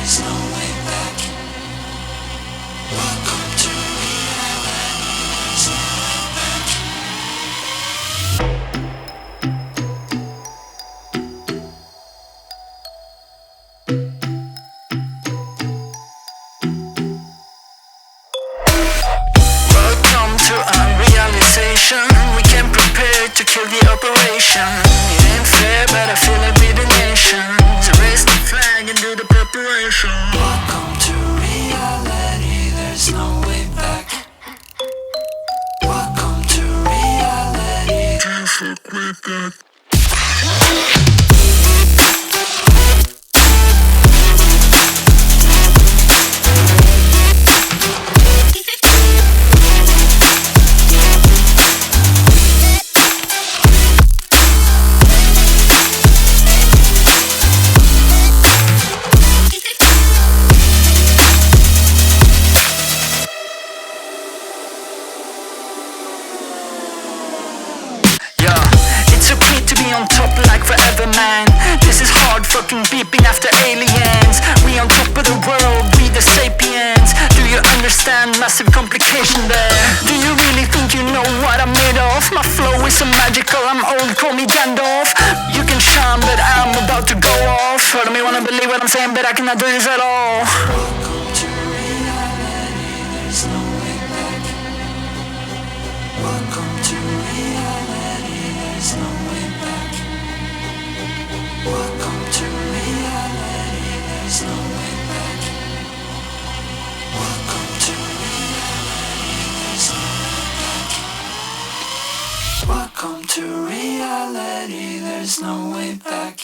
there's no way back. Welcome to reality, there's no way back. Welcome to unrealization. We came prepared to kill the operation. It ain't fair, but I feel like we're the nation. So raise the flag and do the preparation. Welcome to reality, there's no way back. Welcome to reality. Can't fuck with that. On top like forever, man. This is hard fucking beeping after aliens. We on top of the world, we the sapiens. Do you understand massive complication there? Do you really think you know what I'm made of? My flow is so magical, I'm old, call me Gandalf. You can shine, but I'm about to go off. I don't wanna believe what I'm saying, but I cannot do this at all. Welcome to reality, there's no way back. Welcome to reality, there's no way back. Welcome to reality, there's no way back. Welcome to reality, there's no way back. Welcome to reality, there's no way back.